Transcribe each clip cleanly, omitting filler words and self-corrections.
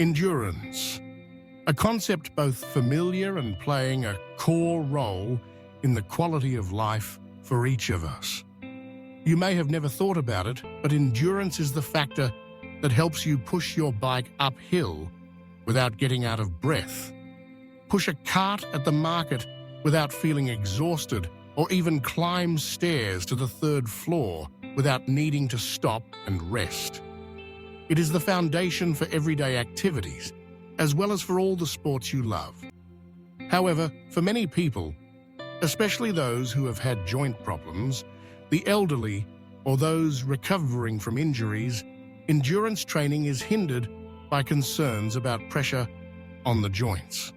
Endurance, a concept both familiar and playing a core role in the quality of life for each of us. You may have never thought about it, but endurance is the factor that helps you push your bike uphill without getting out of breath, push a cart at the market without feeling exhausted, or even climb stairs to the third floor without needing to stop and rest. It is the foundation for everyday activities, as well as for all the sports you love. However, for many people, especially those who have had joint problems, the elderly, or those recovering from injuries, endurance training is hindered by concerns about pressure on the joints.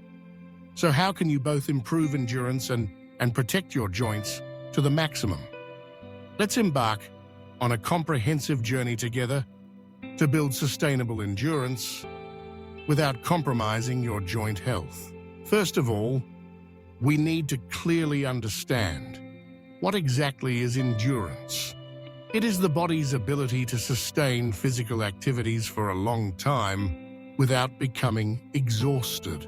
So how can you both improve endurance and protect your joints to the maximum? Let's embark on a comprehensive journey together to build sustainable endurance without compromising your joint health. First of all, we need to clearly understand what exactly is endurance. It is the body's ability to sustain physical activities for a long time without becoming exhausted.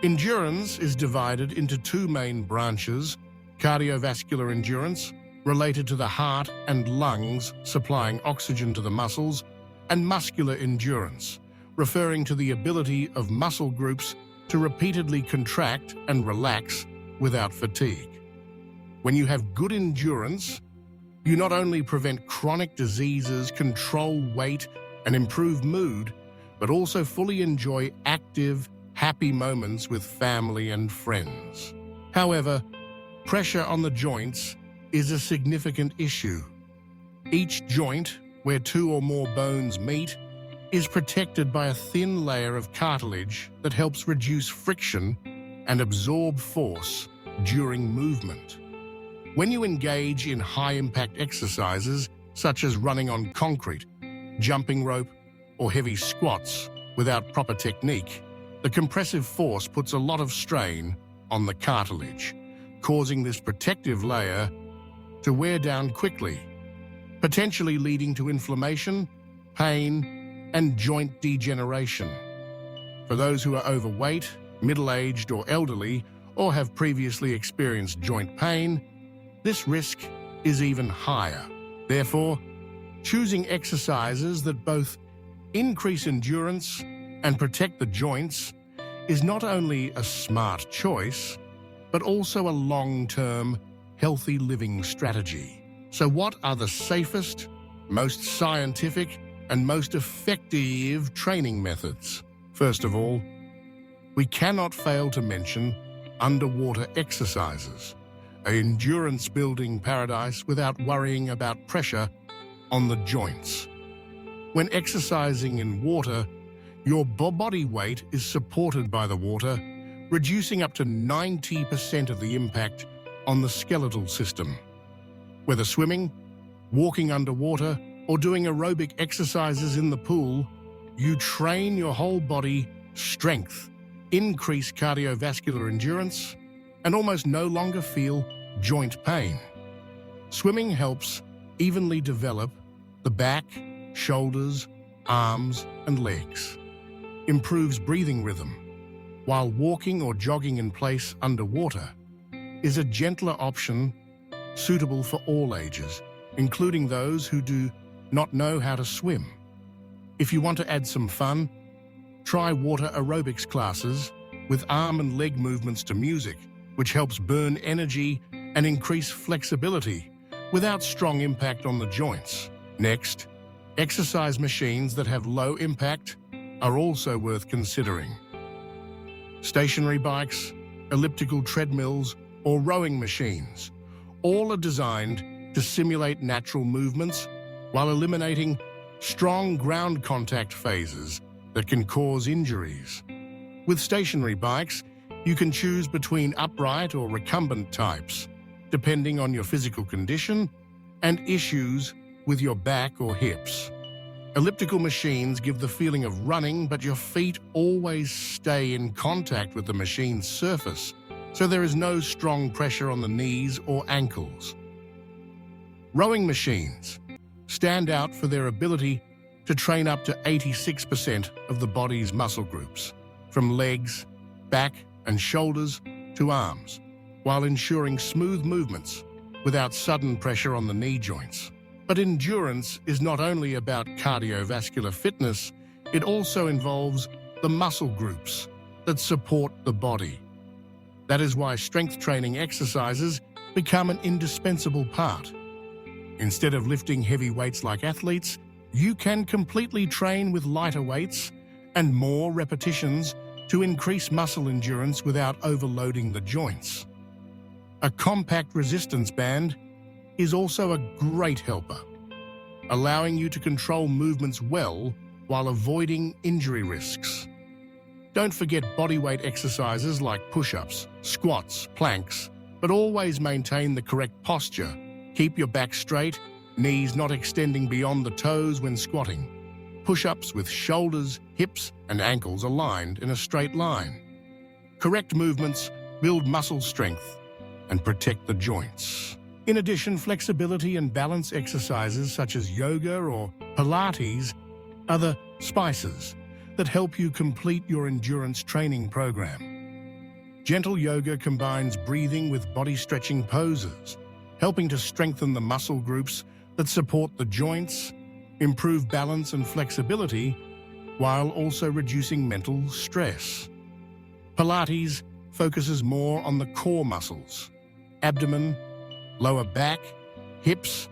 Endurance is divided into two main branches: cardiovascular endurance, related to the heart and lungs supplying oxygen to the muscles, and muscular endurance, referring to the ability of muscle groups to repeatedly contract and relax without fatigue. When you have good endurance, you not only prevent chronic diseases, control weight, and improve mood, but also fully enjoy active, happy moments with family and friends. However, pressure on the joints is a significant issue. Each joint, where two or more bones meet, is protected by a thin layer of cartilage that helps reduce friction and absorb force during movement. When you engage in high-impact exercises, such as running on concrete, jumping rope, or heavy squats without proper technique, the compressive force puts a lot of strain on the cartilage, causing this protective layer to wear down quickly, potentially leading to inflammation, pain, and joint degeneration. For those who are overweight, middle-aged, or elderly, or have previously experienced joint pain, this risk is even higher. Therefore, choosing exercises that both increase endurance and protect the joints is not only a smart choice, but also a long-term, healthy living strategy. So what are the safest, most scientific, and most effective training methods? First of all, we cannot fail to mention underwater exercises, an endurance-building paradise without worrying about pressure on the joints. When exercising in water, your body weight is supported by the water, reducing up to 90% of the impact on the skeletal system. Whether swimming, walking underwater, or doing aerobic exercises in the pool, you train your whole body strength, increase cardiovascular endurance, and almost no longer feel joint pain. Swimming helps evenly develop the back, shoulders, arms, and legs, improves breathing rhythm, while walking or jogging in place underwater is a gentler option suitable for all ages, including those who do not know how to swim. If you want to add some fun, try water aerobics classes with arm and leg movements to music, which helps burn energy and increase flexibility without strong impact on the joints. Next, exercise machines that have low impact are also worth considering. Stationary bikes, elliptical treadmills, or rowing machines, all are designed to simulate natural movements while eliminating strong ground contact phases that can cause injuries. With stationary bikes, you can choose between upright or recumbent types, depending on your physical condition and issues with your back or hips. Elliptical machines give the feeling of running, but your feet always stay in contact with the machine's surface, so there is no strong pressure on the knees or ankles. Rowing machines stand out for their ability to train up to 86% of the body's muscle groups, from legs, back, and shoulders to arms, while ensuring smooth movements without sudden pressure on the knee joints. But endurance is not only about cardiovascular fitness, it also involves the muscle groups that support the body. That is why strength training exercises become an indispensable part. Instead of lifting heavy weights like athletes, you can completely train with lighter weights and more repetitions to increase muscle endurance without overloading the joints. A compact resistance band is also a great helper, allowing you to control movements well while avoiding injury risks. Don't forget bodyweight exercises like push-ups, squats, planks, but always maintain the correct posture. Keep your back straight, knees not extending beyond the toes when squatting. Push-ups with shoulders, hips, and ankles aligned in a straight line. Correct movements build muscle strength and protect the joints. In addition, flexibility and balance exercises such as yoga or Pilates are the spices that help you complete your endurance training program. Gentle yoga combines breathing with body-stretching poses, helping to strengthen the muscle groups that support the joints, improve balance and flexibility, while also reducing mental stress. Pilates focuses more on the core muscles, abdomen, lower back, hips,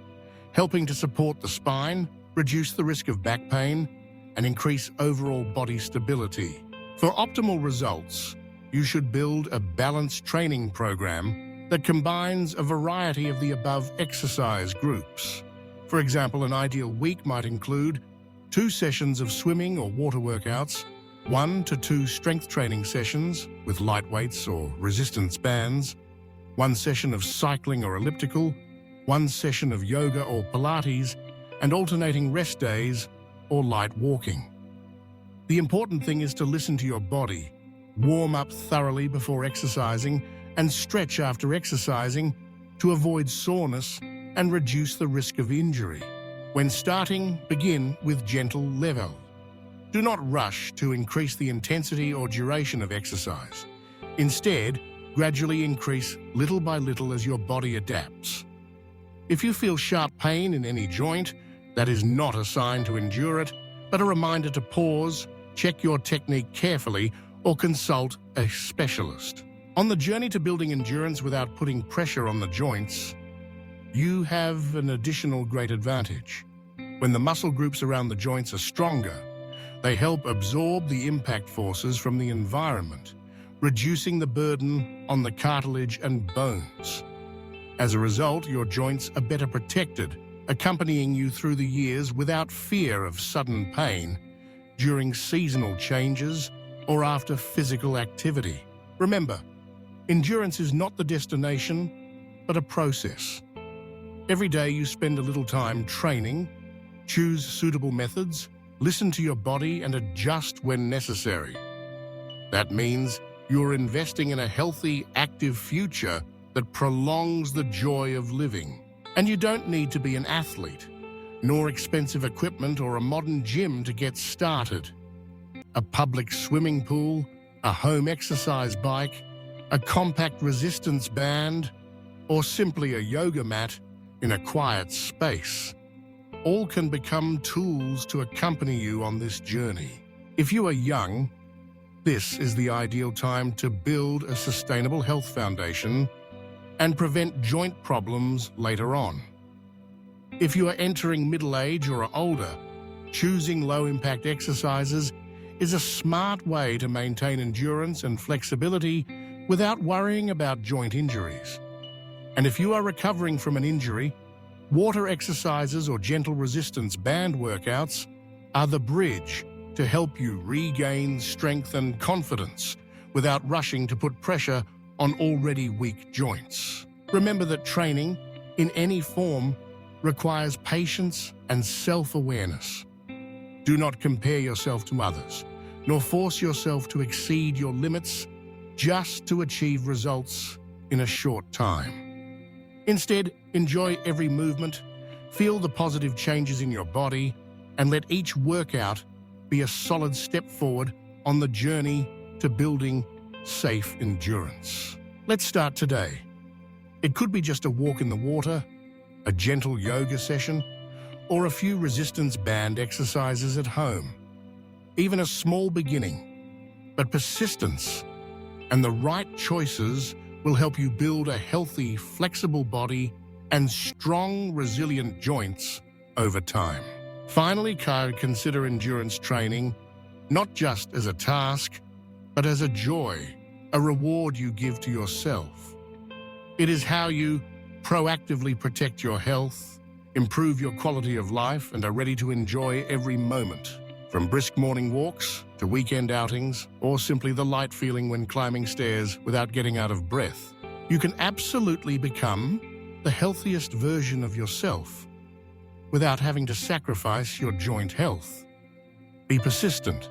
helping to support the spine, reduce the risk of back pain, and increase overall body stability. For optimal results, you should build a balanced training program that combines a variety of the above exercise groups. For example, an ideal week might include 2 sessions of swimming or water workouts, 1 to 2 strength training sessions with light weights or resistance bands, 1 session of cycling or elliptical, 1 session of yoga or Pilates, and alternating rest days or light walking. The important thing is to listen to your body, warm up thoroughly before exercising, and stretch after exercising to avoid soreness and reduce the risk of injury. When starting, begin with gentle level. Do not rush to increase the intensity or duration of exercise. Instead, gradually increase little by little as your body adapts. If you feel sharp pain in any joint, that is not a sign to endure it, but a reminder to pause, check your technique carefully, or consult a specialist. On the journey to building endurance without putting pressure on the joints, you have an additional great advantage. When the muscle groups around the joints are stronger, they help absorb the impact forces from the environment, reducing the burden on the cartilage and bones. As a result, your joints are better protected, accompanying you through the years without fear of sudden pain during seasonal changes or after physical activity. Remember, endurance is not the destination, but a process. Every day you spend a little time training, choose suitable methods, listen to your body, and adjust when necessary. That means you're investing in a healthy, active future that prolongs the joy of living. And you don't need to be an athlete, nor expensive equipment or a modern gym to get started. A public swimming pool, a home exercise bike, a compact resistance band, or simply a yoga mat in a quiet space, all can become tools to accompany you on this journey. If you are young, this is the ideal time to build a sustainable health foundation and prevent joint problems later on. If you are entering middle age or are older, choosing low-impact exercises is a smart way to maintain endurance and flexibility without worrying about joint injuries. And if you are recovering from an injury, water exercises or gentle resistance band workouts are the bridge to help you regain strength and confidence without rushing to put pressure on already weak joints. Remember that training, in any form, requires patience and self-awareness. Do not compare yourself to others, nor force yourself to exceed your limits just to achieve results in a short time. Instead, enjoy every movement, feel the positive changes in your body, and let each workout be a solid step forward on the journey to building safe endurance. Let's start today. It could be just a walk in the water, a gentle yoga session, or a few resistance band exercises at home. Even a small beginning, but persistence and the right choices will help you build a healthy, flexible body and strong, resilient joints over time. Finally, consider endurance training not just as a task, but as a joy, a reward you give to yourself. It is how you proactively protect your health, improve your quality of life, and are ready to enjoy every moment. From brisk morning walks to weekend outings, or simply the light feeling when climbing stairs without getting out of breath, you can absolutely become the healthiest version of yourself without having to sacrifice your joint health. Be persistent,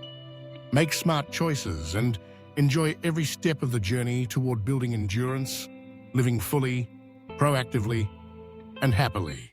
make smart choices, and enjoy every step of the journey toward building endurance, living fully, proactively, and happily.